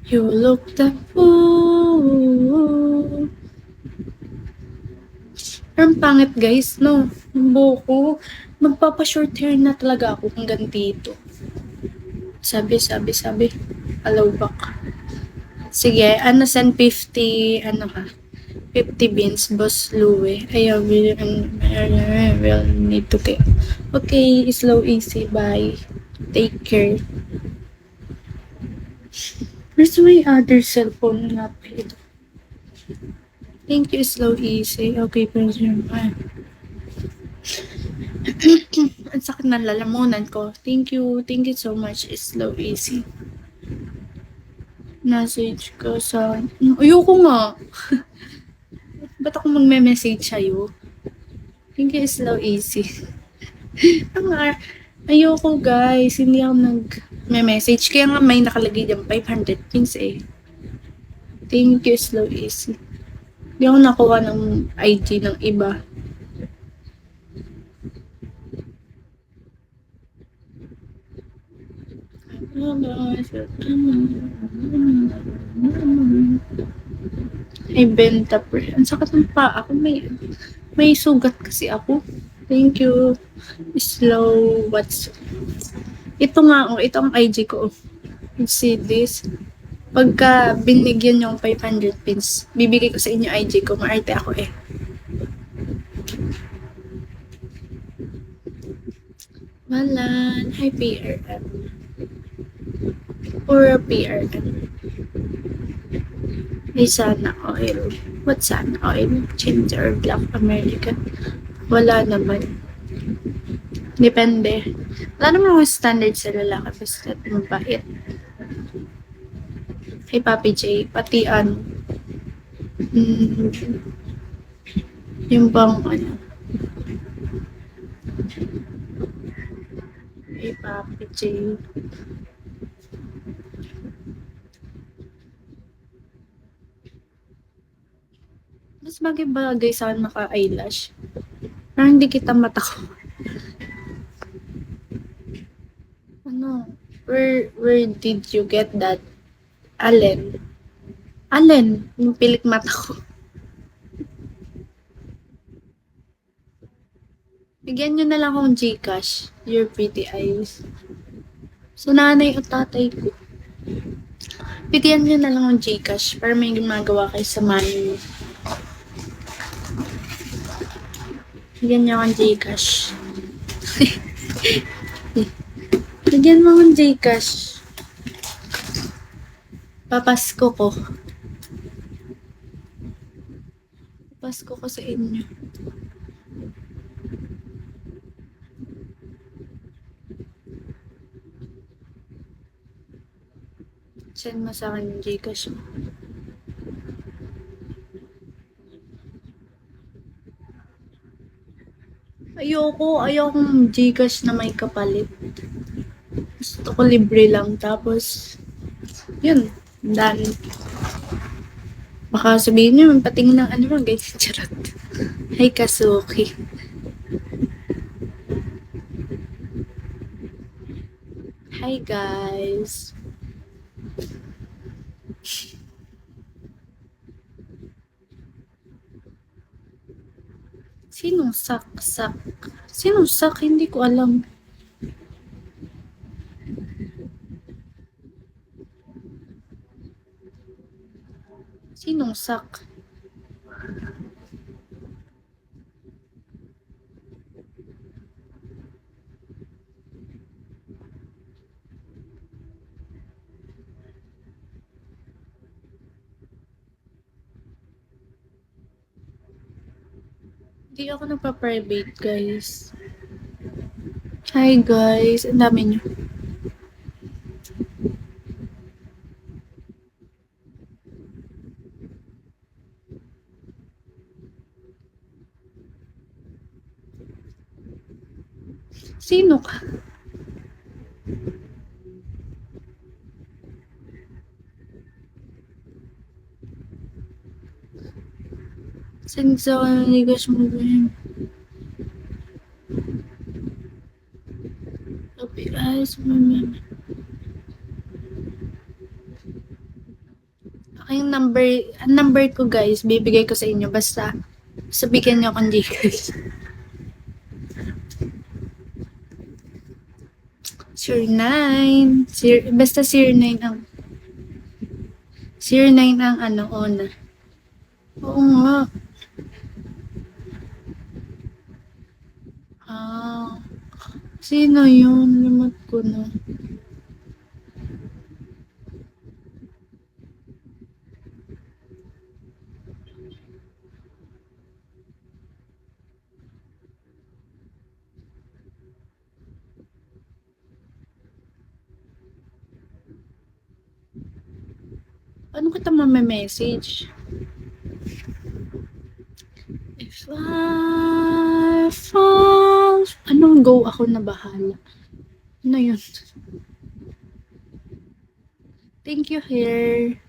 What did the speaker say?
You look the fool. Pero ang pangit guys, no? Yung buko. Magpapa-short hair na talaga ako hanggang dito. Sabi. Alaw back. Sige, ano send 50, ano ka? 50 beans, Boss Louie. Ayaw, will need to get. Okay, slow, easy, bye. Take care. Where's my other cellphone na ito? Thank you, slow, easy. Okay, pleasure. Ang sakit ng lalamunan ko. Thank you so much, slow, easy. Message ko sa... Ayoko nga. Ba't ako magme-message sa'yo? Thank you, slow, easy. Ayoko guys, hindi ako nag-message. Kaya nga may nakalagay dyan, 500 pins eh. Thank you, slow, easy. Hindi ako nakuha ng IG ng iba. Ay, benta pre. Ang sakit ng paa ako. May sugat kasi ako. Thank you. Slow, what's... Ito nga, ito ang IG ko. You see this? Pagka binigyan yung 500 pins, bibigay ko sa inyo IG ko. Maarte ako eh. Malan. Hi, PRM. Or PRM. May Sana Oil. What Sana Oil? Change or Black American? Wala naman. Depende. Wala naman ako standard sa lalaki. Basta mabait. Hey, Papi J. Pati ano. Yung bang ano. Hey, Papi J. Mas bagay-bagay sa naka-eyelash. Parang hindi kita matako. Ano? Where did you get that? Allen? Yung pilik mata ko. Bigyan nyo na lang akong Gcash. Your pretty eyes. So, nanay o tatay ko. Bigyan nyo na lang akong Gcash para may gumagawa kayo sa money mo. Bigyan nyo akong Gcash. Bigyan mo akong Gcash. Papasko ko. Papasko ko sa inyo. Send mo sa akin yung Gcash mo. Ayokong Gcash na may kapalit. Gusto ko libre lang. Tapos, yun, done. Baka sabihin nyo, patingin ng ano mo, guys. Charot. Hi, Kasuki. Hi, guys. Sinong sak? Sinong sak? Hindi ko alam. Sinong sak? Hindi ako nagpa-private, guys. Hi, guys. Ang dami nyo. Sino ka? Send sa Ligas mo ba yun? Okay, guys. Ang number ko guys, bibigay ko sa inyo. Basta, sabihin nyo akong Gcash. 09. Basta 09 ang 09 ang ano, ona. Oo nga. Ah, sino yun? Limot ko na. Ano kita message? If I fall... Anong go ako na bahala? Ano yun? Thank you, hair.